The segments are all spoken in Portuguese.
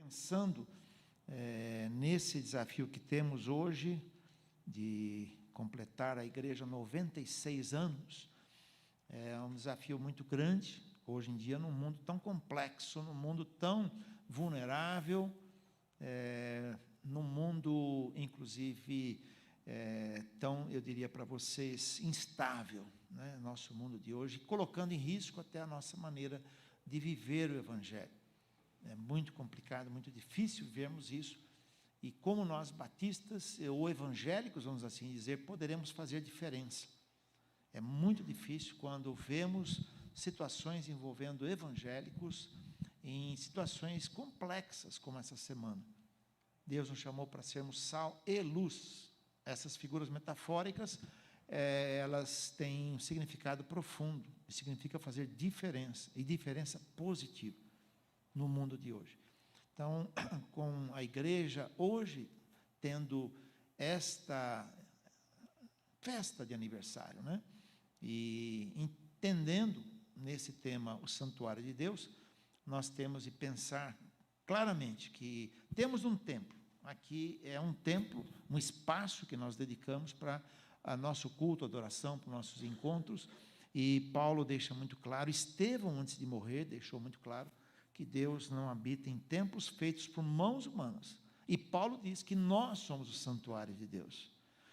Pensando nesse desafio que temos hoje, de completar a igreja 96 anos, é um desafio muito grande, hoje em dia, num mundo tão complexo, num mundo tão vulnerável, num mundo, inclusive, tão, eu diria para vocês, instável, né? Nosso mundo de hoje, colocando em risco até a nossa maneira de viver o Evangelho. É muito complicado, muito difícil vermos isso, e como nós batistas ou evangélicos, vamos assim dizer, poderemos fazer diferença. É muito difícil quando vemos situações envolvendo evangélicos em situações complexas, como essa semana. Deus nos chamou para sermos sal e luz. Essas figuras metafóricas, elas têm um significado profundo, significa fazer diferença, e diferença positiva no mundo de hoje. Então, com a igreja hoje tendo esta festa de aniversário, né? E entendendo nesse tema o santuário de Deus, nós temos de pensar claramente que temos um templo. Aqui é um templo, um espaço que nós dedicamos para o nosso culto, adoração, para os nossos encontros. E Paulo deixa muito claro, Estevão, antes de morrer, deixou muito claro que Deus não habita em templos feitos por mãos humanas. E Paulo diz que nós somos o santuário de Deus.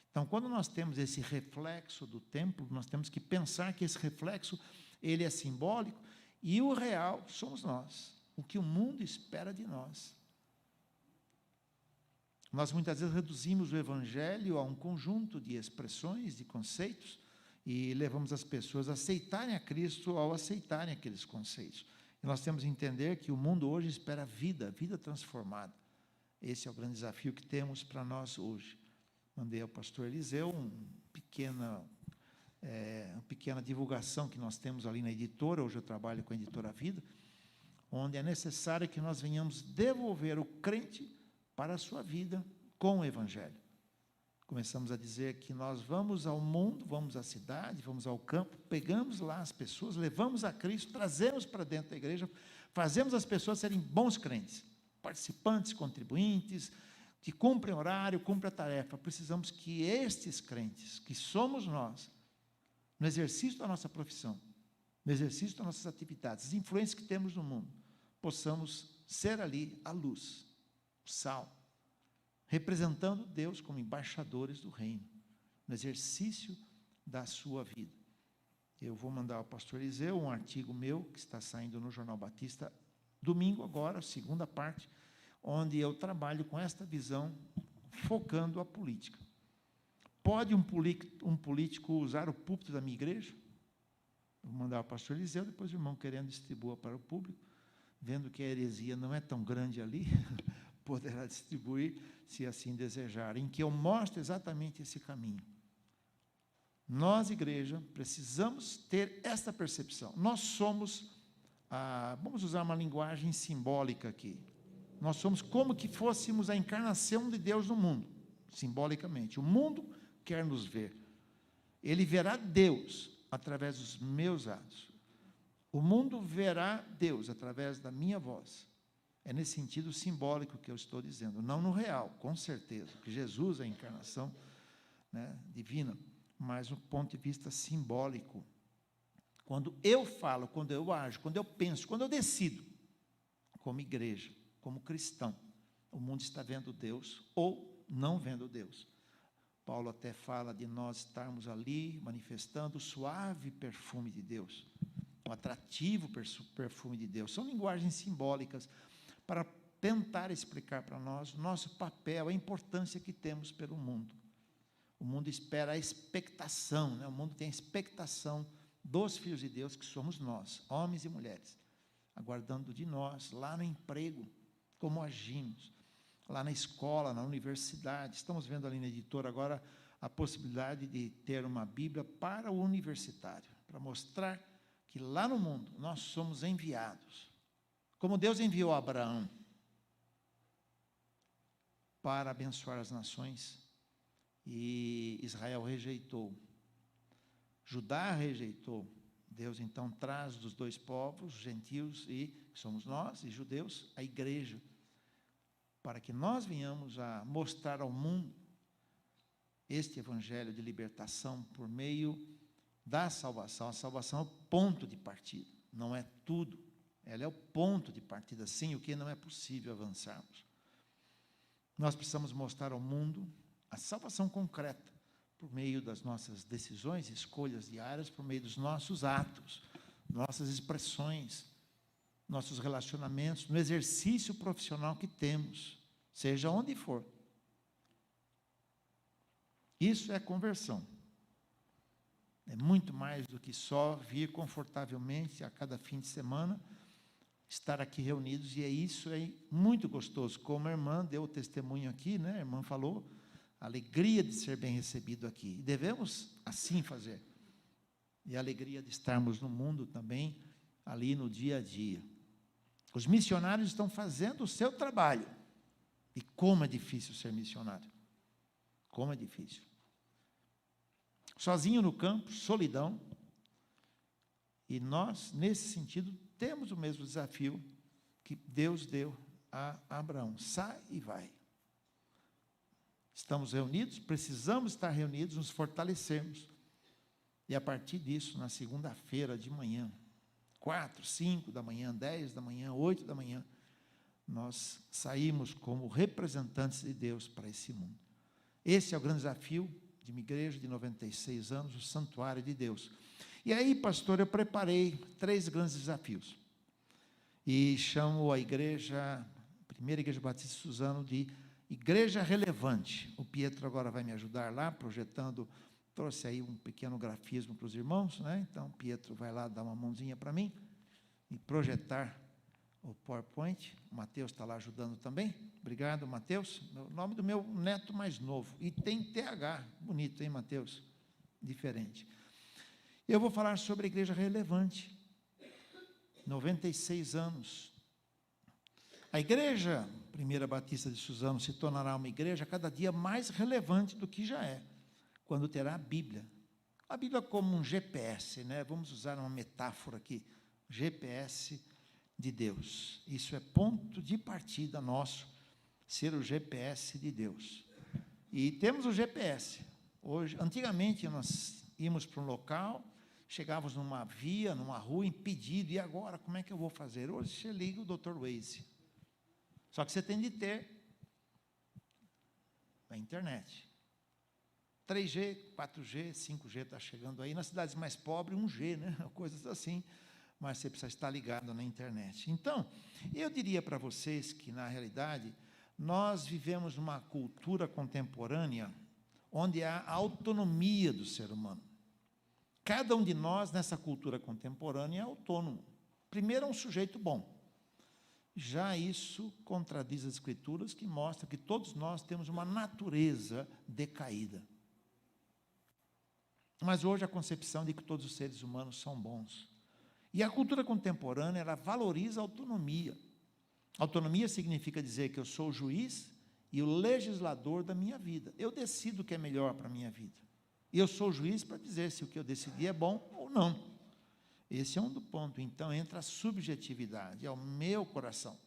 Então, quando nós temos esse reflexo do templo, nós temos que pensar que esse reflexo, ele é simbólico, e o real somos nós, o que o mundo espera de nós. Nós muitas vezes reduzimos o Evangelho a um conjunto de expressões, de conceitos, e levamos as pessoas a aceitarem a Cristo ao aceitarem aqueles conceitos. E nós temos que entender que o mundo hoje espera vida transformada. Esse é o grande desafio que temos para nós hoje. Mandei ao pastor Eliseu uma pequena divulgação que nós temos ali na editora, hoje eu trabalho com a editora Vida, onde é necessário que nós venhamos devolver o crente para a sua vida com o Evangelho. Começamos a dizer que nós vamos ao mundo, vamos à cidade, vamos ao campo, pegamos lá as pessoas, levamos a Cristo, trazemos para dentro da igreja, fazemos as pessoas serem bons crentes, participantes, contribuintes, que cumprem horário, cumprem a tarefa. Precisamos que estes crentes, que somos nós, no exercício da nossa profissão, no exercício das nossas atividades, as influências que temos no mundo, possamos ser ali a luz, o sal, representando Deus como embaixadores do reino, no exercício da sua vida. Eu vou mandar ao pastor Eliseu um artigo meu, que está saindo no Jornal Batista, domingo agora, a segunda parte, onde eu trabalho com esta visão, focando a política. Pode um político usar o púlpito da minha igreja? Vou mandar ao pastor Eliseu, depois o irmão querendo distribua para o público, vendo que a heresia não é tão grande ali, poderá distribuir, se assim desejar, em que eu mostro exatamente esse caminho. Nós, igreja, precisamos ter esta percepção. Nós somos, vamos usar uma linguagem simbólica aqui, nós somos como que fôssemos a encarnação de Deus no mundo, simbolicamente. O mundo quer nos ver. Ele verá Deus através dos meus atos. O mundo verá Deus através da minha voz. É nesse sentido simbólico que eu estou dizendo, não no real, com certeza, que Jesus é a encarnação, né, divina, mas no ponto de vista simbólico. Quando eu falo, quando eu ajo, quando eu penso, quando eu decido, como igreja, como cristão, o mundo está vendo Deus ou não vendo Deus. Paulo até fala de nós estarmos ali manifestando o suave perfume de Deus, o atrativo perfume de Deus. São linguagens simbólicas para tentar explicar para nós o nosso papel, a importância que temos pelo mundo. O mundo espera a expectação, né? O mundo tem a expectação dos filhos de Deus, que somos nós, homens e mulheres, aguardando de nós, lá no emprego, como agimos, lá na escola, na universidade. Estamos vendo ali na editora agora a possibilidade de ter uma Bíblia para o universitário, para mostrar que lá no mundo nós somos enviados. Como Deus enviou Abraão para abençoar as nações, e Israel rejeitou, Judá rejeitou, Deus então traz dos dois povos, gentios, e somos nós, e judeus, a igreja, para que nós venhamos a mostrar ao mundo este evangelho de libertação por meio da salvação. A salvação é o ponto de partida, não é tudo. Ela é o ponto de partida, sem o que não é possível avançarmos. Nós precisamos mostrar ao mundo a salvação concreta, por meio das nossas decisões, escolhas diárias, por meio dos nossos atos, nossas expressões, nossos relacionamentos, no exercício profissional que temos, seja onde for. Isso é conversão. É muito mais do que só vir confortavelmente a cada fim de semana, estar aqui reunidos, e isso é muito gostoso. Como a irmã deu o testemunho aqui, né? A irmã falou, a alegria de ser bem recebido aqui. E devemos assim fazer. E a alegria de estarmos no mundo também, ali no dia a dia. Os missionários estão fazendo o seu trabalho. E como é difícil ser missionário. Como é difícil. Sozinho no campo, solidão. E nós, nesse sentido, temos o mesmo desafio que Deus deu a Abraão. Sai e vai. Estamos reunidos, precisamos estar reunidos, nos fortalecermos. E a partir disso, na segunda-feira de manhã, 4, 5 da manhã, 10 da manhã, 8 da manhã, nós saímos como representantes de Deus para esse mundo. Esse é o grande desafio de uma igreja de 96 anos, o Santuário de Deus. E aí, pastor, eu preparei 3 grandes desafios. E chamo a igreja, a primeira igreja Batista de Suzano, de Igreja Relevante. O Pietro agora vai me ajudar lá, projetando, trouxe aí um pequeno grafismo para os irmãos, né? Então, o Pietro vai lá dar uma mãozinha para mim e projetar o PowerPoint. O Mateus está lá ajudando também. Obrigado, Mateus. O nome do meu neto mais novo. E tem TH. Bonito, hein, Mateus? Diferente. Eu vou falar sobre a Igreja Relevante. 96 anos. A Igreja Primeira Batista de Suzano se tornará uma igreja cada dia mais relevante do que já é, quando terá a Bíblia. A Bíblia como um GPS, né? Vamos usar uma metáfora aqui, GPS de Deus. Isso é ponto de partida nosso, ser o GPS de Deus. E temos o GPS. Hoje, antigamente nós íamos para um local, chegávamos numa via, numa rua, impedido, e agora, como é que eu vou fazer? Hoje você liga o Dr. Waze. Só que você tem de ter a internet. 3G, 4G, 5G está chegando aí. Nas cidades mais pobres, 1G, né? Coisas assim. Mas você precisa estar ligado na internet. Então, eu diria para vocês que, na realidade, nós vivemos uma cultura contemporânea onde há a autonomia do ser humano. Cada um de nós, nessa cultura contemporânea, é autônomo. Primeiro, é um sujeito bom. Já isso contradiz as Escrituras, que mostram que todos nós temos uma natureza decaída. Mas hoje a concepção de que todos os seres humanos são bons. E a cultura contemporânea, ela valoriza a autonomia. Autonomia significa dizer que eu sou o juiz e o legislador da minha vida. Eu decido o que é melhor para a minha vida. E eu sou o juiz para dizer se o que eu decidi é bom ou não. Esse é um do ponto. Então, entra a subjetividade, é o meu coração.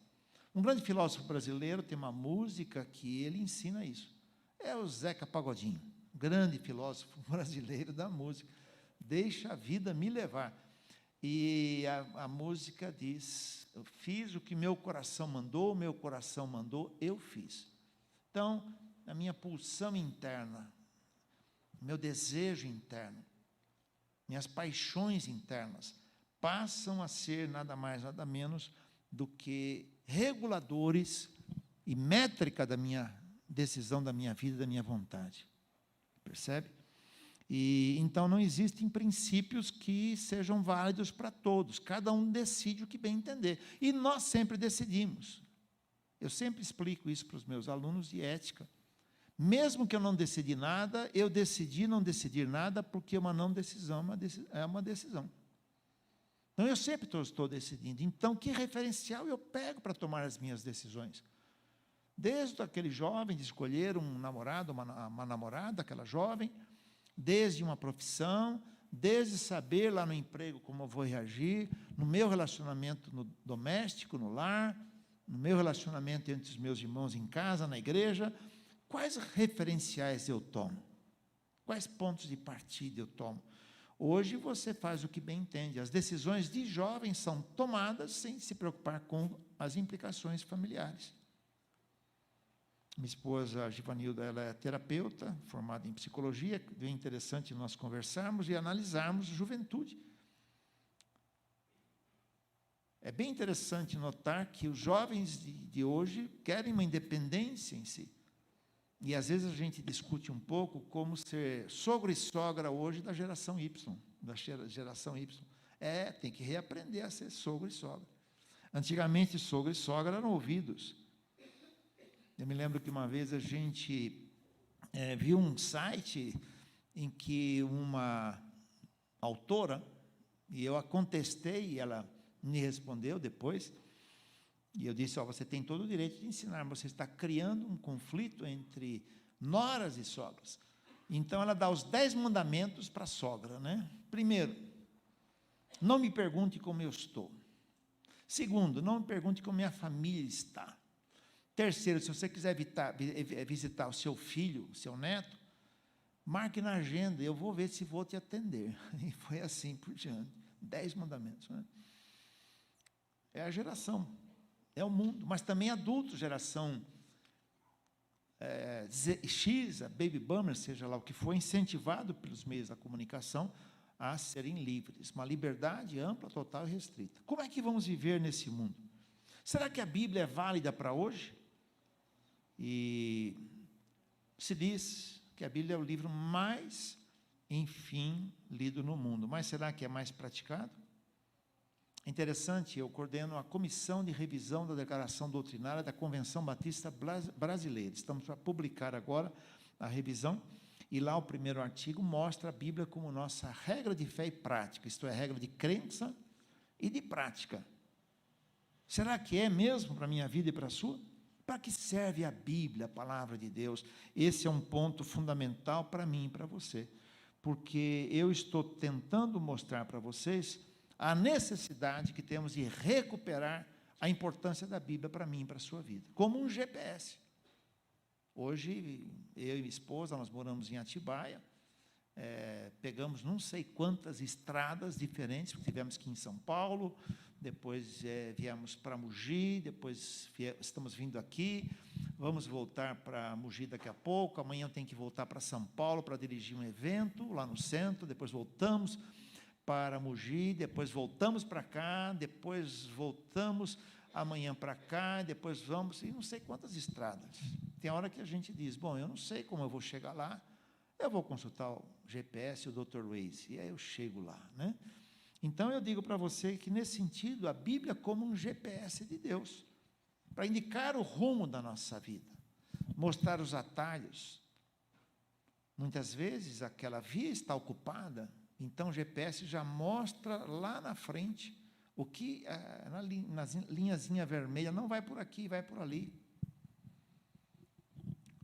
Um grande filósofo brasileiro tem uma música que ele ensina isso. É o Zeca Pagodinho, grande filósofo brasileiro da música. Deixa a vida me levar. E a música diz, eu fiz o que meu coração mandou, eu fiz. Então, a minha pulsão interna, meu desejo interno, minhas paixões internas passam a ser nada mais, nada menos do que reguladores e métrica da minha decisão, da minha vida, da minha vontade. Percebe? E então não existem princípios que sejam válidos para todos. Cada um decide o que bem entender. E nós sempre decidimos. Eu sempre explico isso para os meus alunos de ética. Mesmo que eu não decidi nada, eu decidi não decidir nada, porque uma não decisão é uma decisão. Então, eu sempre estou decidindo. Então, que referencial eu pego para tomar as minhas decisões? Desde aquele jovem de escolher um namorado, uma namorada, aquela jovem, desde uma profissão, desde saber lá no emprego como eu vou reagir, no meu relacionamento doméstico, no lar, no meu relacionamento entre os meus irmãos em casa, na igreja, quais referenciais eu tomo? Quais pontos de partida eu tomo? Hoje você faz o que bem entende. As decisões de jovens são tomadas sem se preocupar com as implicações familiares. Minha esposa, a Givanilda, ela é terapeuta, formada em psicologia. É interessante nós conversarmos e analisarmos juventude. É bem interessante notar que os jovens de hoje querem uma independência em si. E, às vezes, a gente discute um pouco como ser sogro e sogra hoje da geração Y. Tem que reaprender a ser sogro e sogra. Antigamente, sogro e sogra eram ouvidos. Eu me lembro que uma vez a gente viu um site em que uma autora, e eu a contestei, e ela me respondeu depois, e eu disse, você tem todo o direito de ensinar, você está criando um conflito entre noras e sogras. Então, ela dá os 10 mandamentos para a sogra, né? Primeiro, não me pergunte como eu estou. Segundo, não me pergunte como minha família está. Terceiro, se você quiser visitar o seu filho, o seu neto, marque na agenda, eu vou ver se vou te atender. E foi assim por diante. 10 mandamentos, né? É a geração, é o mundo, mas também adultos, geração X, a Baby Boomer, seja lá o que for, incentivado pelos meios da comunicação a serem livres, uma liberdade ampla, total e restrita. Como é que vamos viver nesse mundo? Será que a Bíblia é válida para hoje? E se diz que a Bíblia é o livro mais, enfim, lido no mundo, mas será que é mais praticado? É interessante, eu coordeno a Comissão de Revisão da Declaração Doutrinária da Convenção Batista Brasileira. Estamos para publicar agora a revisão, e lá o primeiro artigo mostra a Bíblia como nossa regra de fé e prática, isto é, regra de crença e de prática. Será que é mesmo para a minha vida e para a sua? Para que serve a Bíblia, a palavra de Deus? Esse é um ponto fundamental para mim e para você, porque eu estou tentando mostrar para vocês a necessidade que temos de recuperar a importância da Bíblia para mim e para a sua vida, como um GPS. Hoje, eu e minha esposa, nós moramos em Atibaia, pegamos não sei quantas estradas diferentes, porque tivemos que ir em São Paulo, depois viemos para Mogi, depois estamos vindo aqui, vamos voltar para Mogi daqui a pouco, amanhã eu tenho que voltar para São Paulo para dirigir um evento lá no centro, depois voltamos para Mogi, depois voltamos para cá, depois voltamos amanhã para cá, depois vamos, e não sei quantas estradas. Tem hora que a gente diz, bom, eu não sei como eu vou chegar lá, eu vou consultar o GPS, o Dr. Waze, e aí eu chego lá, né? Então, eu digo para você que, nesse sentido, a Bíblia é como um GPS de Deus, para indicar o rumo da nossa vida, mostrar os atalhos. Muitas vezes, aquela via está ocupada, então o GPS já mostra lá na frente o que, na linhazinha vermelha, não vai por aqui, vai por ali.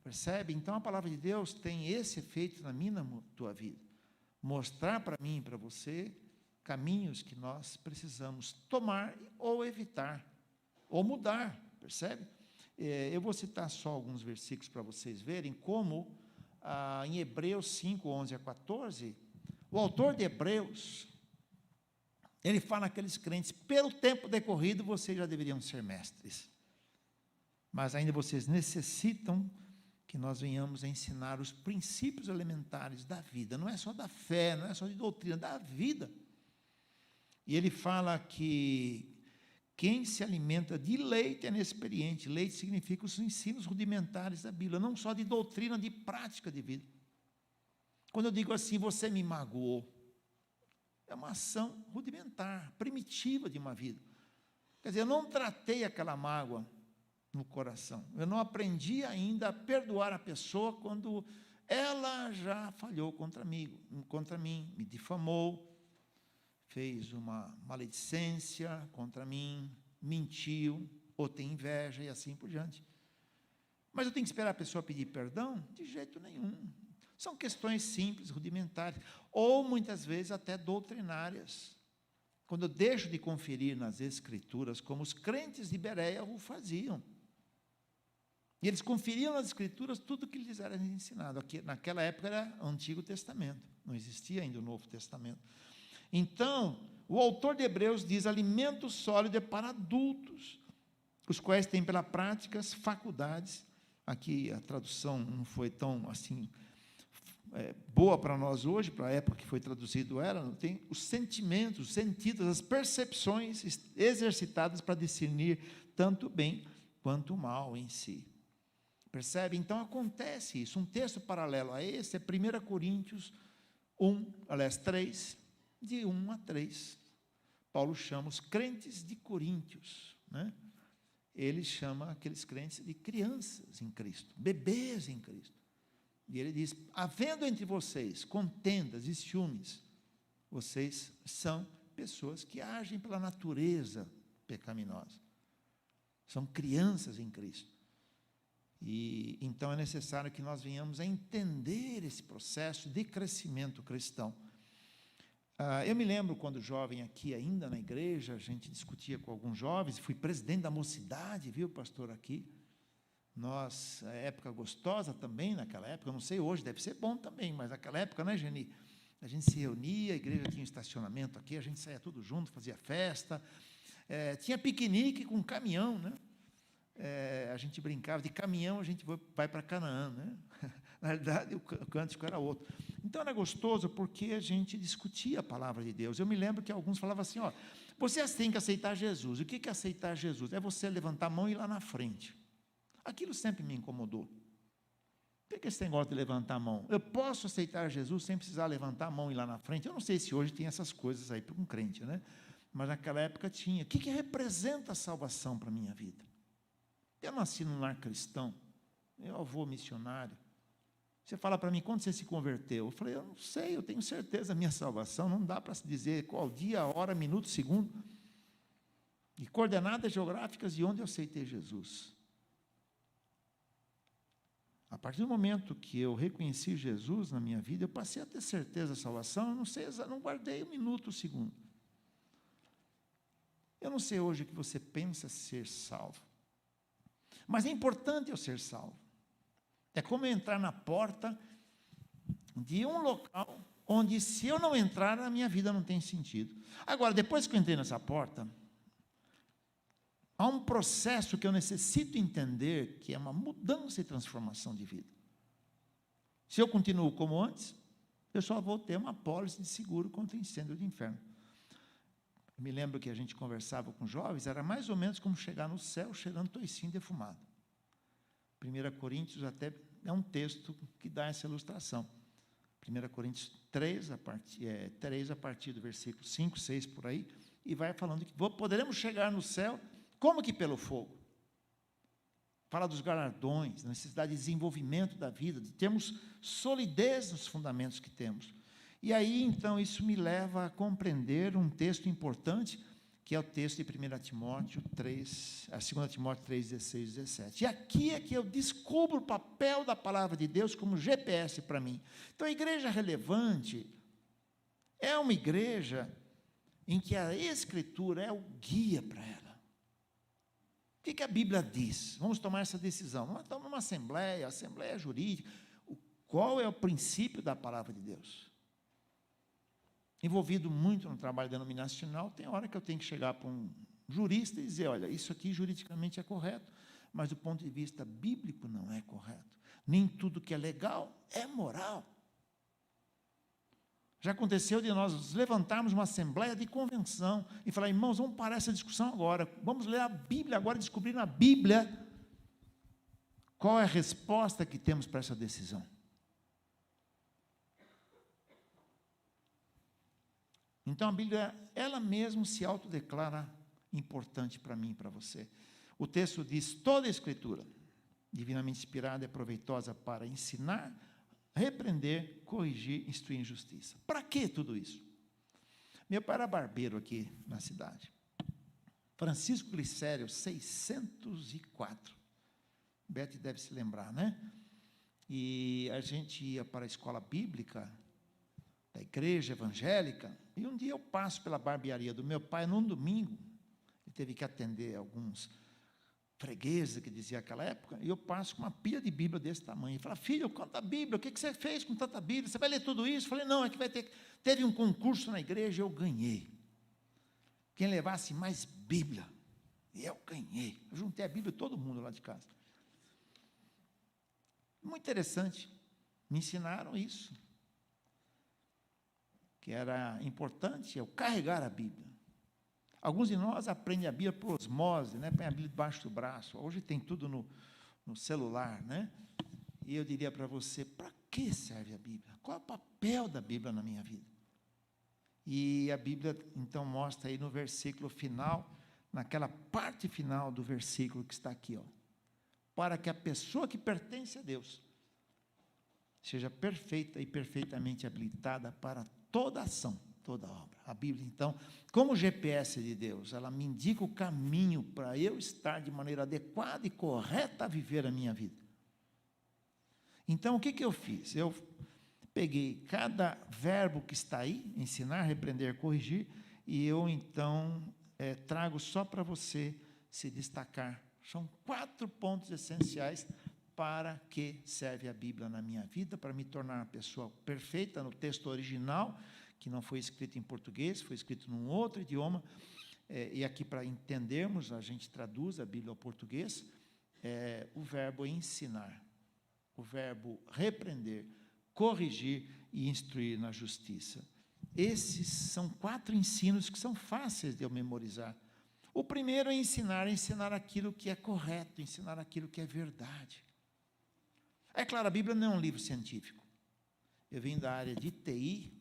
Percebe? Então, a palavra de Deus tem esse efeito na minha, na tua vida. Mostrar para mim e para você caminhos que nós precisamos tomar ou evitar, ou mudar, percebe? Eu vou citar só alguns versículos para vocês verem como, em Hebreus 5, 11 a 14, o autor de Hebreus, ele fala àqueles crentes, pelo tempo decorrido, vocês já deveriam ser mestres, mas ainda vocês necessitam que nós venhamos a ensinar os princípios elementares da vida, não é só da fé, não é só de doutrina, da vida. E ele fala que quem se alimenta de leite é inexperiente. Leite significa os ensinos rudimentares da Bíblia, não só de doutrina, de prática de vida. Quando eu digo assim, você me magoou, é uma ação rudimentar, primitiva de uma vida. Quer dizer, eu não tratei aquela mágoa no coração. Eu não aprendi ainda a perdoar a pessoa quando ela já falhou contra mim, me difamou, fez uma maledicência contra mim, mentiu, ou tem inveja e assim por diante. Mas eu tenho que esperar a pessoa pedir perdão? De jeito nenhum. São questões simples, rudimentares, ou muitas vezes até doutrinárias. quando eu deixo de conferir nas Escrituras, como os crentes de Bereia o faziam. E eles conferiam nas Escrituras tudo o que lhes era ensinado. Aqui, naquela época era o Antigo Testamento, não existia ainda o Novo Testamento. Então, o autor de Hebreus diz: alimento sólido é para adultos, os quais têm pela prática as faculdades. Aqui a tradução não foi tão assim boa para nós hoje, para a época que foi traduzido ela, não tem os sentimentos, os sentidos, as percepções exercitadas para discernir tanto o bem quanto o mal em si. Percebe? Então acontece isso. Um texto paralelo a esse é 1 Coríntios 3, de 1 a 3. Paulo chama os crentes de Coríntios, né? Ele chama aqueles crentes de crianças em Cristo, bebês em Cristo. E ele diz: havendo entre vocês contendas e ciúmes, vocês são pessoas que agem pela natureza pecaminosa. São crianças em Cristo. E então é necessário que nós venhamos a entender esse processo de crescimento cristão. Eu me lembro quando jovem aqui ainda na igreja, a gente discutia com alguns jovens, fui presidente da mocidade, viu, pastor, aqui. Nós, época gostosa também, naquela época, eu não sei, hoje deve ser bom também, mas naquela época, né, Geni? A gente se reunia, a igreja tinha um estacionamento aqui, a gente saía tudo junto, fazia festa, tinha piquenique com caminhão, né? A gente brincava, de caminhão a gente vai para Canaã, né? Na realidade, o cântico era outro. Então, era gostoso porque a gente discutia a palavra de Deus. Eu me lembro que alguns falavam assim, ó, você tem que aceitar Jesus. O que é aceitar Jesus? É você levantar a mão e ir lá na frente. Aquilo sempre me incomodou. Por que esse negócio de levantar a mão? Eu posso aceitar Jesus sem precisar levantar a mão e ir lá na frente? Eu não sei se hoje tem essas coisas aí para um crente, né? Mas naquela época tinha. O que representa a salvação para a minha vida? Eu nasci num lar cristão, meu avô missionário. Você fala para mim, quando você se converteu? Eu falei, eu não sei, eu tenho certeza da minha salvação, não dá para se dizer qual dia, hora, minuto, segundo. E coordenadas geográficas de onde eu aceitei Jesus. A partir do momento que eu reconheci Jesus na minha vida, eu passei a ter certeza da salvação, eu não sei, não guardei um minuto, um segundo. Eu não sei hoje o que você pensa ser salvo. Mas é importante eu ser salvo. É como eu entrar na porta de um local onde, se eu não entrar, a minha vida não tem sentido. Agora, depois que eu entrei nessa porta, há um processo que eu necessito entender, que é uma mudança e transformação de vida. Se eu continuo como antes, eu só vou ter uma apólice de seguro contra incêndio de inferno. Eu me lembro que a gente conversava com jovens, era mais ou menos como chegar no céu cheirando toicinho defumado. 1 Coríntios até é um texto que dá essa ilustração. 1 Coríntios 3, a partir do versículo 5, 6, por aí, e vai falando que poderemos chegar no céu, como que pelo fogo? Fala dos galardões, da necessidade de desenvolvimento da vida, de termos solidez nos fundamentos que temos. E aí, então, isso me leva a compreender um texto importante, que é o texto de 2 Timóteo 3, 16, 17. E aqui é que eu descubro o papel da palavra de Deus como GPS para mim. Então, a igreja relevante é uma igreja em que a Escritura é o guia para ela. O que a Bíblia diz? Vamos tomar essa decisão. Nós estamos numa assembleia jurídica. Qual é o princípio da palavra de Deus? Envolvido muito no trabalho denominacional, tem hora que eu tenho que chegar para um jurista e dizer, olha, isso aqui juridicamente é correto, mas do ponto de vista bíblico não é correto. Nem tudo que é legal é moral. Já aconteceu de nós levantarmos uma assembleia de convenção e falar, irmãos, vamos parar essa discussão agora, vamos ler a Bíblia agora e descobrir na Bíblia qual é a resposta que temos para essa decisão. Então, a Bíblia, ela mesma se autodeclara importante para mim e para você. O texto diz, toda a Escritura, divinamente inspirada, é proveitosa para ensinar, repreender, corrigir, instruir em justiça. Para que tudo isso? Meu pai era barbeiro aqui na cidade. Francisco Glicério, 604. Beth deve se lembrar, né? E a gente ia para a escola bíblica da igreja evangélica, e um dia eu passo pela barbearia do meu pai, num domingo, ele teve que atender alguns fregueses, que dizia aquela época, e eu passo com uma pilha de Bíblia desse tamanho. Ele fala: filho, quanta Bíblia, o que você fez com tanta Bíblia? Você vai ler tudo isso? Eu falei: não, é que teve um concurso na igreja, eu ganhei. Quem levasse mais Bíblia, e eu ganhei. Eu juntei a Bíblia de todo mundo lá de casa. Muito interessante, me ensinaram isso, que era importante eu carregar a Bíblia. Alguns de nós aprendem a Bíblia por osmose, né? Põe a Bíblia debaixo do braço. Hoje tem tudo no celular, né? E eu diria para você: para que serve a Bíblia? Qual é o papel da Bíblia na minha vida? E a Bíblia, então, mostra aí no versículo final, naquela parte final do versículo que está aqui, ó, para que a pessoa que pertence a Deus seja perfeita e perfeitamente habilitada para toda ação, toda obra. A Bíblia, então, como GPS de Deus, ela me indica o caminho para eu estar de maneira adequada e correta a viver a minha vida. Então, o que eu fiz? Eu peguei cada verbo que está aí, ensinar, repreender, corrigir, e eu, então, trago só para você se destacar. São 4 pontos essenciais para que serve a Bíblia na minha vida, para me tornar uma pessoa perfeita no texto original, que não foi escrito em português, foi escrito num outro idioma, e aqui para entendermos, a gente traduz a Bíblia ao português, o verbo ensinar, o verbo repreender, corrigir e instruir na justiça. Esses são 4 ensinos que são fáceis de eu memorizar. O primeiro é ensinar aquilo que é correto, ensinar aquilo que é verdade. É claro, a Bíblia não é um livro científico. Eu vim da área de TI,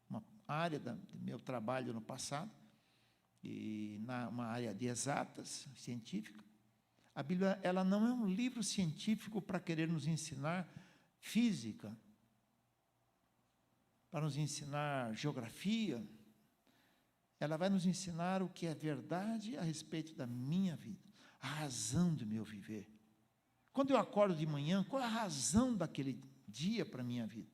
uma área do meu trabalho no passado, e uma área de exatas, científica. A Bíblia, ela não é um livro científico para querer nos ensinar física, para nos ensinar geografia. Ela vai nos ensinar o que é verdade a respeito da minha vida, a razão do meu viver. Quando eu acordo de manhã, qual é a razão daquele dia para a minha vida?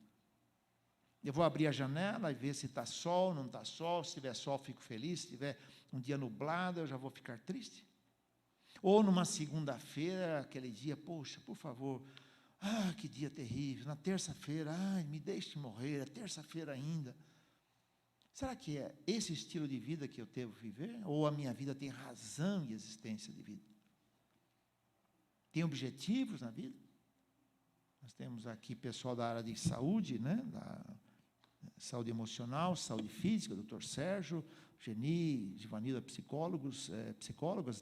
Eu vou abrir a janela e ver se está sol, não está sol. Se tiver sol, fico feliz. Se tiver um dia nublado, eu já vou ficar triste. Ou numa segunda-feira, aquele dia: poxa, por favor, que dia terrível. Na terça-feira, me deixe morrer, é terça-feira ainda. Será que é esse estilo de vida que eu devo viver? Ou a minha vida tem razão e existência de vida? Tem objetivos na vida? Nós temos aqui pessoal da área de saúde, né? Da saúde emocional, saúde física, doutor Sérgio, Geni, Givanilda, psicólogas,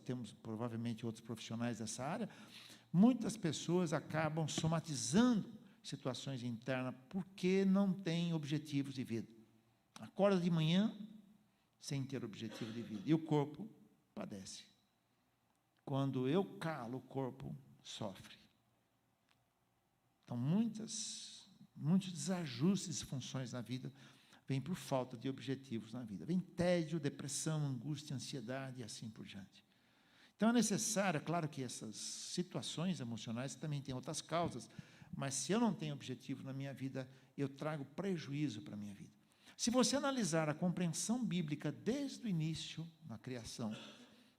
temos provavelmente outros profissionais dessa área. Muitas pessoas acabam somatizando situações internas porque não têm objetivos de vida. Acorda de manhã sem ter objetivo de vida. E o corpo padece. Quando eu calo, o corpo sofre. Então, muitos desajustes e funções na vida vêm por falta de objetivos na vida. Vem tédio, depressão, angústia, ansiedade e assim por diante. Então, é necessário, claro que essas situações emocionais também têm outras causas, mas se eu não tenho objetivo na minha vida, eu trago prejuízo para a minha vida. Se você analisar a compreensão bíblica desde o início, na criação,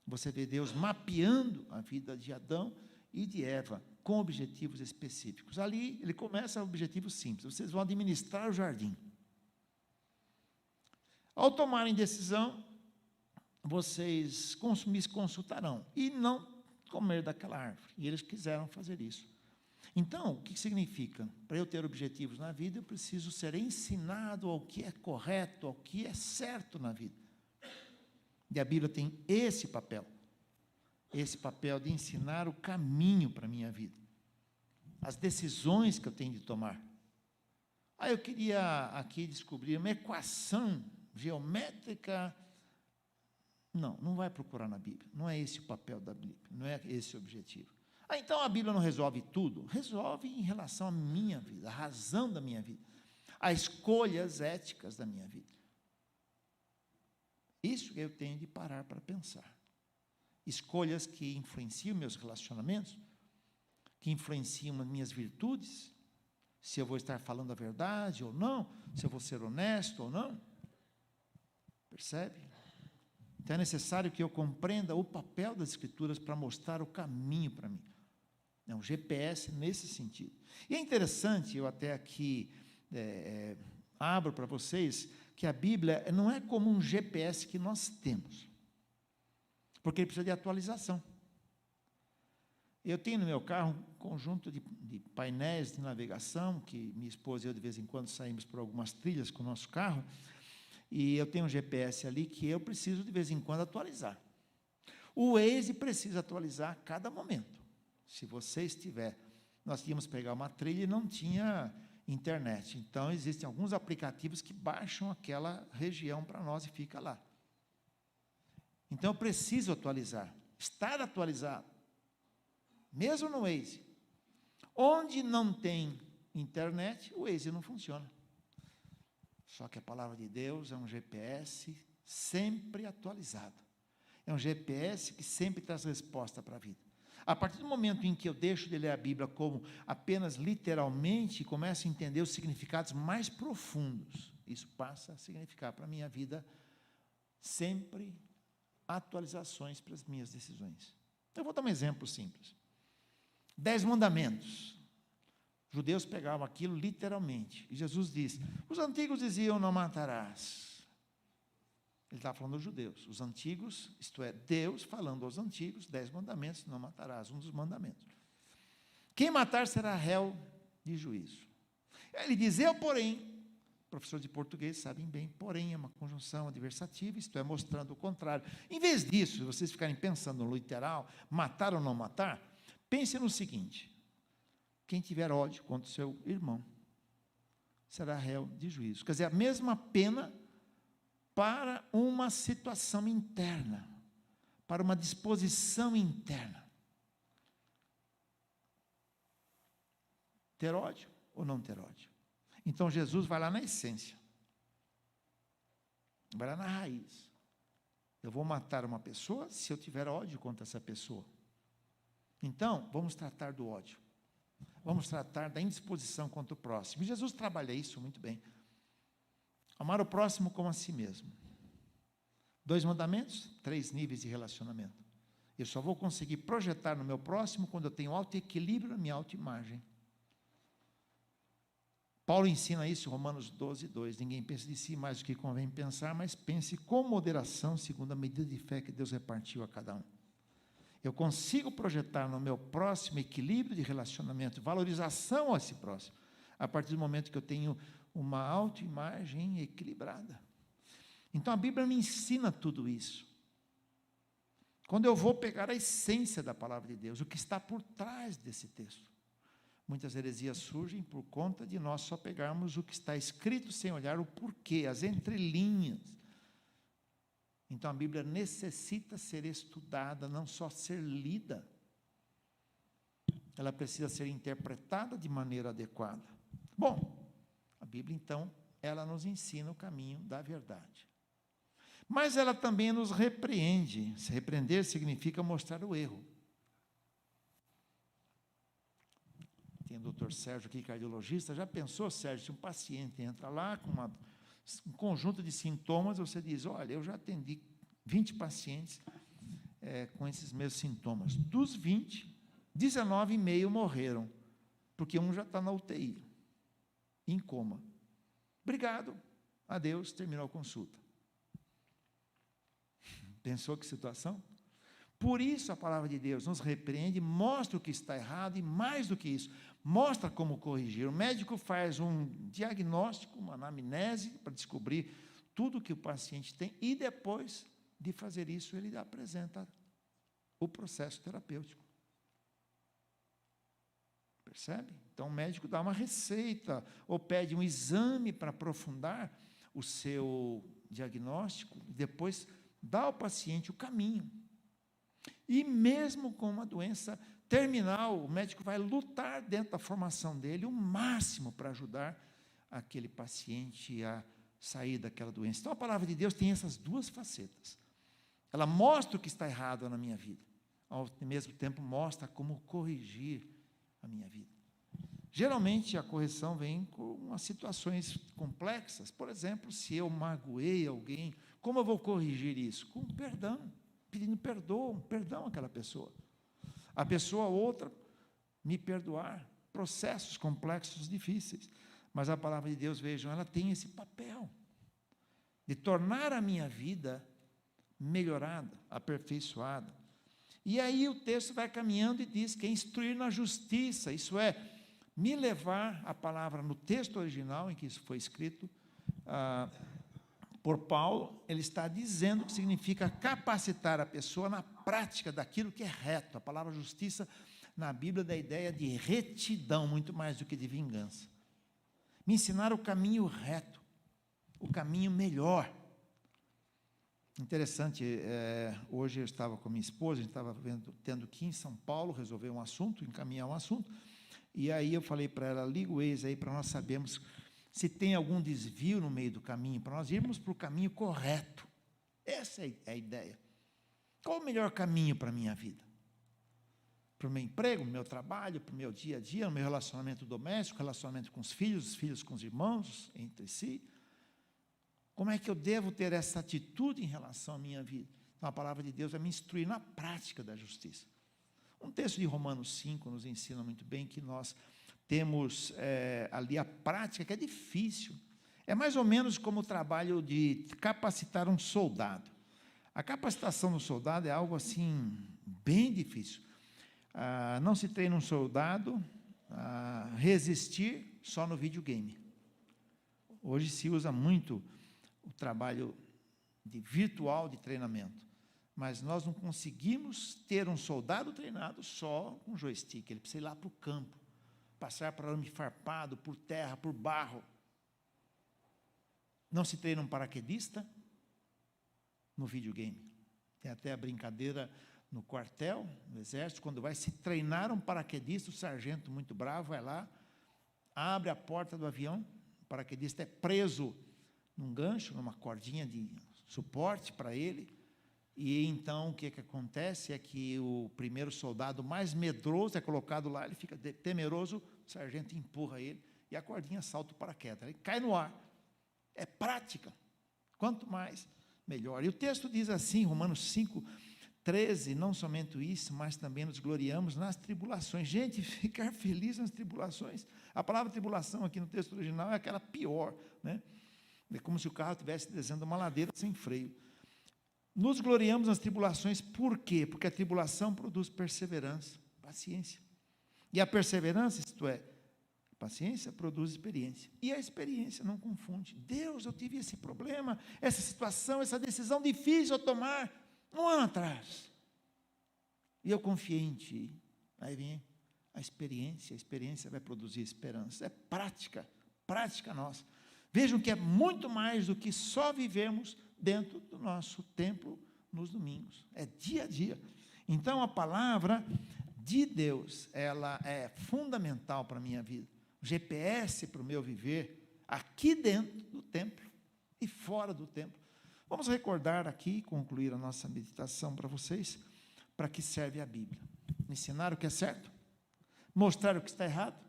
você vê Deus mapeando a vida de Adão e de Eva com objetivos específicos. Ali, ele começa com objetivos simples. Vocês vão administrar o jardim. Ao tomarem decisão, vocês me consultarão e não comer daquela árvore. E eles quiseram fazer isso. Então, o que significa? Para eu ter objetivos na vida, eu preciso ser ensinado ao que é correto, ao que é certo na vida. E a Bíblia tem esse papel de ensinar o caminho para a minha vida, as decisões que eu tenho de tomar. Eu queria aqui descobrir uma equação geométrica. Não vai procurar na Bíblia, não é esse o papel da Bíblia, não é esse o objetivo. Então a Bíblia não resolve tudo? Resolve em relação à minha vida, a razão da minha vida, as escolhas éticas da minha vida. Isso que eu tenho de parar para pensar. Escolhas que influenciam meus relacionamentos, que influenciam as minhas virtudes, se eu vou estar falando a verdade ou não, se eu vou ser honesto ou não. Percebe? Então é necessário que eu compreenda o papel das Escrituras para mostrar o caminho para mim. É um GPS nesse sentido. E é interessante, eu até aqui abro para vocês, que a Bíblia não é como um GPS que nós temos, porque ele precisa de atualização. Eu tenho no meu carro um conjunto de painéis de navegação, que minha esposa e eu de vez em quando saímos por algumas trilhas com o nosso carro, e eu tenho um GPS ali que eu preciso de vez em quando atualizar. O Waze precisa atualizar a cada momento. Se você estiver, nós íamos pegar uma trilha e não tinha internet, então existem alguns aplicativos que baixam aquela região para nós e fica lá. Então eu preciso atualizar, estar atualizado, mesmo no Waze. Onde não tem internet, o Waze não funciona. Só que a palavra de Deus é um GPS sempre atualizado. É um GPS que sempre traz resposta para a vida. A partir do momento em que eu deixo de ler a Bíblia como apenas literalmente e começo a entender os significados mais profundos, isso passa a significar para a minha vida sempre atualizações para as minhas decisões. Eu vou dar um exemplo simples. 10 mandamentos. Os judeus pegavam aquilo literalmente. E Jesus disse, os antigos diziam, não matarás. Ele estava falando aos judeus. Os antigos, isto é, Deus falando aos antigos, 10 mandamentos, não matarás, um dos mandamentos. Quem matar será réu de juízo. Ele diz, eu, porém, professores de português sabem bem, porém é uma conjunção adversativa, isto é, mostrando o contrário. Em vez disso, vocês ficarem pensando no literal, matar ou não matar, pense no seguinte, quem tiver ódio contra o seu irmão será réu de juízo. Quer dizer, a mesma pena para uma situação interna, para uma disposição interna. Ter ódio ou não ter ódio? Então Jesus vai lá na essência, vai lá na raiz. Eu vou matar uma pessoa se eu tiver ódio contra essa pessoa. Então, vamos tratar do ódio. Vamos tratar da indisposição contra o próximo. E Jesus trabalha isso muito bem. Amar o próximo como a si mesmo. 2 mandamentos, 3 níveis de relacionamento. Eu só vou conseguir projetar no meu próximo quando eu tenho autoequilíbrio na minha autoimagem. Paulo ensina isso em Romanos 12, 2. Ninguém pense de si mais do que convém pensar, mas pense com moderação, segundo a medida de fé que Deus repartiu a cada um. Eu consigo projetar no meu próximo equilíbrio de relacionamento, valorização a esse próximo, a partir do momento que eu tenho uma autoimagem equilibrada. Então a Bíblia me ensina tudo isso. Quando eu vou pegar a essência da palavra de Deus, o que está por trás desse texto. Muitas heresias surgem por conta de nós só pegarmos o que está escrito sem olhar o porquê, as entrelinhas. Então a Bíblia necessita ser estudada, não só ser lida. Ela precisa ser interpretada de maneira adequada. Bom, a Bíblia então, ela nos ensina o caminho da verdade. Mas ela também nos repreende. Se repreender significa mostrar o erro. Tem o doutor Sérgio aqui, cardiologista. Já pensou, Sérgio, se um paciente entra lá com um conjunto de sintomas, você diz, olha, eu já atendi 20 pacientes com esses mesmos sintomas. Dos 20, 19,5 morreram, porque um já está na UTI, em coma. Obrigado, adeus, terminou a consulta. Pensou que situação? Por isso a palavra de Deus nos repreende, mostra o que está errado e mais do que isso, mostra como corrigir. O médico faz um diagnóstico, uma anamnese para descobrir tudo que o paciente tem e depois de fazer isso ele apresenta o processo terapêutico. Percebe? Então o médico dá uma receita ou pede um exame para aprofundar o seu diagnóstico e depois dá ao paciente o caminho. E mesmo com uma doença terminal, o médico vai lutar dentro da formação dele o máximo para ajudar aquele paciente a sair daquela doença. Então a palavra de Deus tem essas duas facetas. Ela mostra o que está errado na minha vida, ao mesmo tempo mostra como corrigir a minha vida. Geralmente, a correção vem com as situações complexas. Por exemplo, se eu magoei alguém, como eu vou corrigir isso? Com perdão, pedindo perdão àquela pessoa. A pessoa outra me perdoar. Processos complexos, difíceis. Mas a palavra de Deus, vejam, ela tem esse papel de tornar a minha vida melhorada, aperfeiçoada. E aí o texto vai caminhando e diz que é instruir na justiça, isso é, me levar, a palavra no texto original em que isso foi escrito por Paulo, ele está dizendo que significa capacitar a pessoa na prática daquilo que é reto. A palavra justiça na Bíblia dá a ideia de retidão, muito mais do que de vingança. Me ensinar o caminho reto, o caminho melhor. Interessante, hoje eu estava com a minha esposa, a gente estava tendo que ir em São Paulo resolver um assunto, encaminhar um assunto, e aí eu falei para ela, liga o Waze aí para nós sabermos se tem algum desvio no meio do caminho, para nós irmos para o caminho correto. Essa é a ideia. Qual o melhor caminho para a minha vida? Para o meu emprego, para o meu trabalho, para o meu dia a dia, no meu relacionamento doméstico, relacionamento com os filhos com os irmãos, entre si. Como é que eu devo ter essa atitude em relação à minha vida? Então, a palavra de Deus vai me instruir na prática da justiça. Um texto de Romanos 5 nos ensina muito bem que nós temos ali a prática, que é difícil. É mais ou menos como o trabalho de capacitar um soldado. A capacitação do soldado é algo assim, bem difícil. Não se treina um soldado a resistir só no videogame. Hoje se usa muito o trabalho virtual de treinamento, mas nós não conseguimos ter um soldado treinado só com joystick. Ele precisa ir lá para o campo, passar por arame farpado, por terra, por barro. Não se treina um paraquedista no videogame. Tem até a brincadeira no quartel, no exército, quando vai se treinar um paraquedista, o sargento muito bravo vai lá, abre a porta do avião, o paraquedista é preso num gancho, numa cordinha de suporte para ele, e então o que acontece é que o primeiro soldado mais medroso é colocado lá, ele fica temeroso, o sargento empurra ele, e a cordinha salta o paraquedas, ele cai no ar. É prática, quanto mais, melhor. E o texto diz assim, Romanos 5:13, não somente isso, mas também nos gloriamos nas tribulações. Gente, ficar feliz nas tribulações. A palavra tribulação aqui no texto original é aquela pior, né? É como se o carro estivesse descendo uma ladeira sem freio. Nos gloriamos nas tribulações, por quê? Porque a tribulação produz perseverança, paciência. E a perseverança, isto é, paciência produz experiência. E a experiência não confunde. Deus, eu tive esse problema, essa situação, essa decisão difícil a tomar 1 ano atrás. E eu confiei em Ti. Aí vem a experiência vai produzir esperança. É prática nossa. Vejam que é muito mais do que só vivemos dentro do nosso templo nos domingos. É dia a dia. Então, a palavra de Deus, ela é fundamental para a minha vida. O GPS para o meu viver aqui dentro do templo e fora do templo. Vamos recordar aqui, concluir a nossa meditação para vocês, para que serve a Bíblia. Ensinar o que é certo, mostrar o que está errado,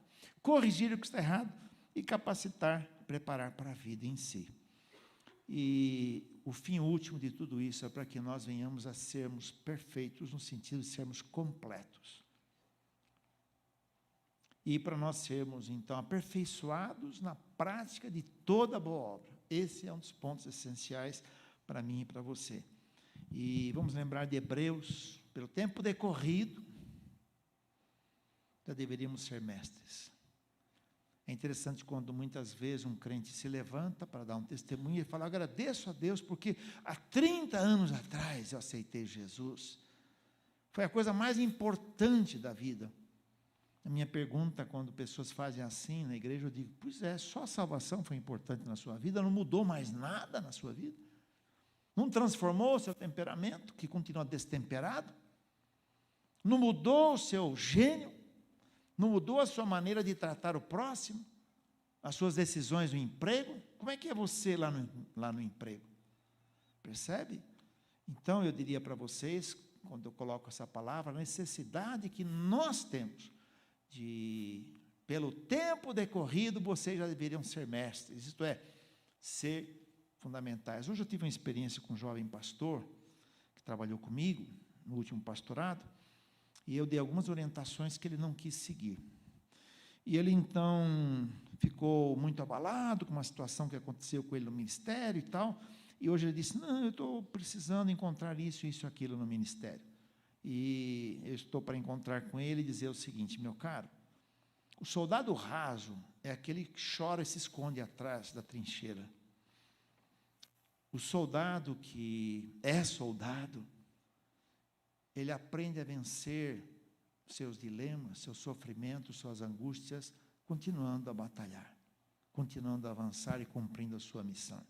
corrigir o que está errado e capacitar, preparar para a vida em si. E o fim último de tudo isso é para que nós venhamos a sermos perfeitos, no sentido de sermos completos. E para nós sermos, então, aperfeiçoados na prática de toda boa obra. Esse é um dos pontos essenciais para mim e para você. E vamos lembrar de Hebreus, pelo tempo decorrido, já deveríamos ser mestres. É interessante quando muitas vezes um crente se levanta para dar um testemunho e fala, agradeço a Deus porque há 30 anos atrás eu aceitei Jesus. Foi a coisa mais importante da vida. A minha pergunta, quando pessoas fazem assim na igreja, eu digo, pois é, só a salvação foi importante na sua vida, não mudou mais nada na sua vida? Não transformou o seu temperamento, que continua destemperado? Não mudou o seu gênio? Não mudou a sua maneira de tratar o próximo? As suas decisões no emprego? Como é que é você lá no emprego? Percebe? Então, eu diria para vocês, quando eu coloco essa palavra, a necessidade que nós temos de pelo tempo decorrido, vocês já deveriam ser mestres, isto é, ser fundamentais. Hoje eu tive uma experiência com um jovem pastor, que trabalhou comigo, no último pastorado, e eu dei algumas orientações que ele não quis seguir. E ele, então, ficou muito abalado com uma situação que aconteceu com ele no ministério e tal, e hoje ele disse, não, eu estou precisando encontrar isso, isso, aquilo no ministério. E eu estou para encontrar com ele e dizer o seguinte, meu caro, o soldado raso é aquele que chora e se esconde atrás da trincheira. O soldado que é soldado, ele aprende a vencer seus dilemas, seus sofrimentos, suas angústias, continuando a batalhar, continuando a avançar e cumprindo a sua missão.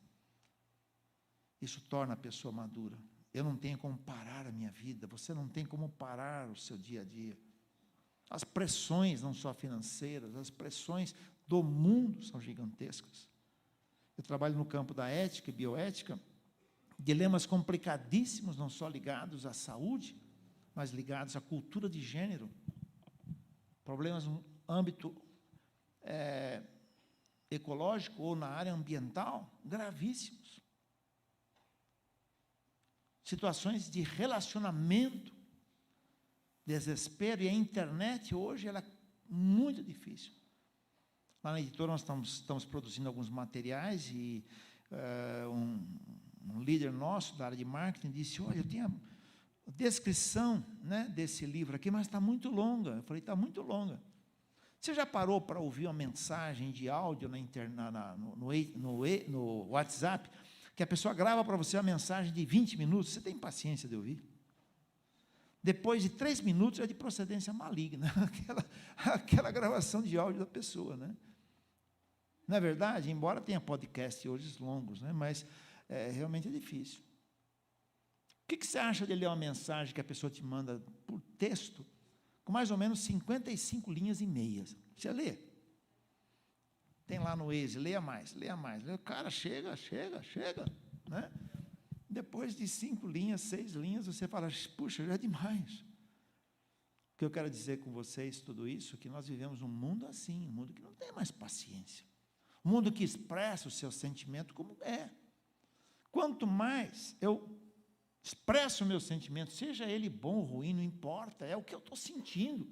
Isso torna a pessoa madura. Eu não tenho como parar a minha vida, você não tem como parar o seu dia a dia. As pressões, não só financeiras, as pressões do mundo são gigantescas. Eu trabalho no campo da ética e bioética, dilemas complicadíssimos, não só ligados à saúde, mas ligados à cultura de gênero, problemas no âmbito ecológico ou na área ambiental, gravíssimos. Situações de relacionamento, desespero, e a internet hoje ela é muito difícil. Lá na editora nós estamos produzindo alguns materiais e um líder nosso da área de marketing disse, olha, eu tenho a descrição, né, desse livro aqui, mas está muito longa. Eu falei, está muito longa. Você já parou para ouvir uma mensagem de áudio no WhatsApp, que a pessoa grava para você uma mensagem de 20 minutos, você tem paciência de ouvir? Depois de 3 minutos é de procedência maligna, aquela gravação de áudio da pessoa, né? Não é verdade? Embora tenha podcast hoje longos, né? Mas realmente é difícil. O que você acha de ler uma mensagem que a pessoa te manda por texto, com mais ou menos 55 linhas e meias? Você lê? Tem lá no Waze, leia mais, leia mais. O cara chega, né? Depois de 5 linhas, 6 linhas, você fala, puxa, já é demais. O que eu quero dizer com vocês, tudo isso, que nós vivemos um mundo assim, um mundo que não tem mais paciência. Um mundo que expressa o seu sentimento como é. Quanto mais eu expresso o meu sentimento, seja ele bom ou ruim, não importa, é o que eu estou sentindo.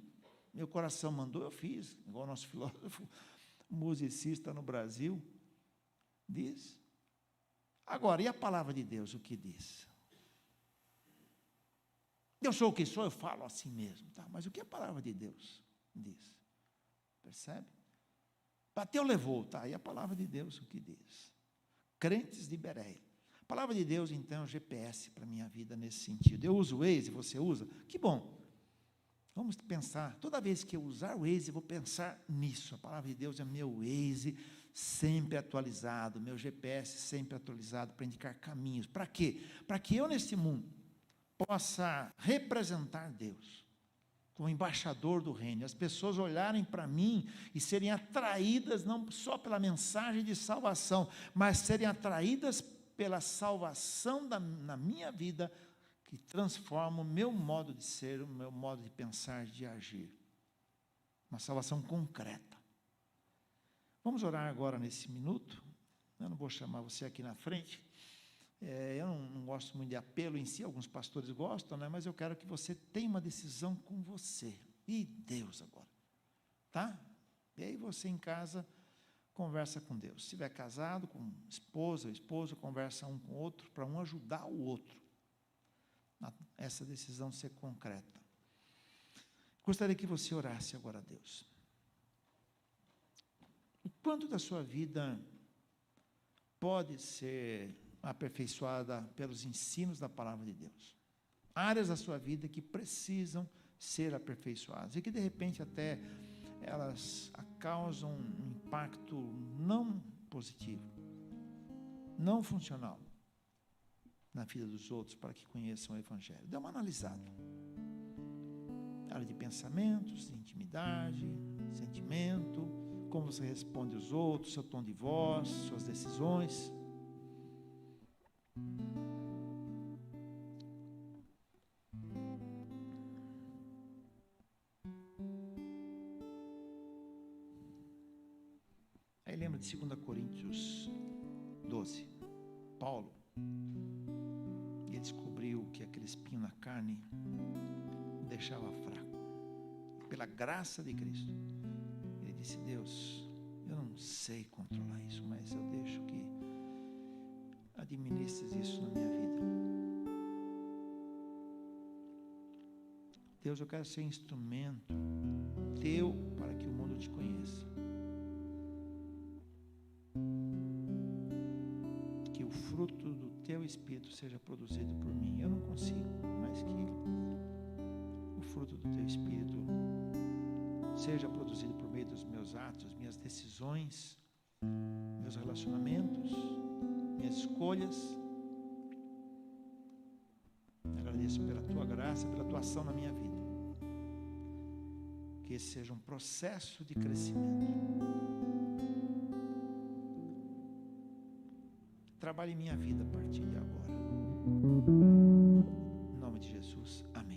Meu coração mandou, eu fiz, igual o nosso filósofo, musicista no Brasil, diz. Agora, e a palavra de Deus, o que diz? Eu sou o que sou, eu falo assim mesmo, tá? Mas o que a palavra de Deus diz? Percebe? Bateu, levou, tá? E a palavra de Deus, o que diz? Crentes de Bereia. A palavra de Deus, então, é o GPS para a minha vida nesse sentido. Eu uso o Waze, você usa? Que bom. Vamos pensar, toda vez que eu usar o Waze, eu vou pensar nisso. A palavra de Deus é meu Waze sempre atualizado, meu GPS sempre atualizado para indicar caminhos. Para quê? Para que eu, nesse mundo, possa representar Deus como embaixador do reino. As pessoas olharem para mim e serem atraídas não só pela mensagem de salvação, mas serem atraídas pela salvação na minha vida, que transforma o meu modo de ser, o meu modo de pensar, de agir. Uma salvação concreta. Vamos orar agora nesse minuto. Eu não vou chamar você aqui na frente. Eu não gosto muito de apelo em si, alguns pastores gostam, né? Mas eu quero que você tenha uma decisão com você e Deus agora. Tá? E aí você em casa conversa com Deus. Se estiver casado com esposa, esposo, conversa um com o outro, para um ajudar o outro. Essa decisão ser concreta. Gostaria que você orasse agora a Deus. O quanto da sua vida pode ser aperfeiçoada pelos ensinos da palavra de Deus? Áreas da sua vida que precisam ser aperfeiçoadas e que de repente até elas causam um impacto não positivo, não funcional na vida dos outros para que conheçam o Evangelho. Dê uma analisada. Área de pensamentos, de intimidade, sentimento, como você responde aos outros, seu tom de voz, suas decisões. lembro de 2 Coríntios 12. Paulo, ele descobriu que aquele espinho na carne o deixava fraco. Pela graça de Cristo, ele disse: Deus, eu não sei controlar isso, mas eu deixo que administres isso na minha vida. Deus, eu quero ser instrumento teu para que o mundo te conheça. Que o fruto do teu Espírito seja produzido por mim. Eu não consigo, mas que o fruto do teu Espírito seja produzido por meio dos meus atos, minhas decisões, meus relacionamentos, minhas escolhas. Agradeço pela tua graça, pela tua ação na minha vida. Que esse seja um processo de crescimento. Trabalhe em minha vida a partir de agora. Em nome de Jesus. Amém.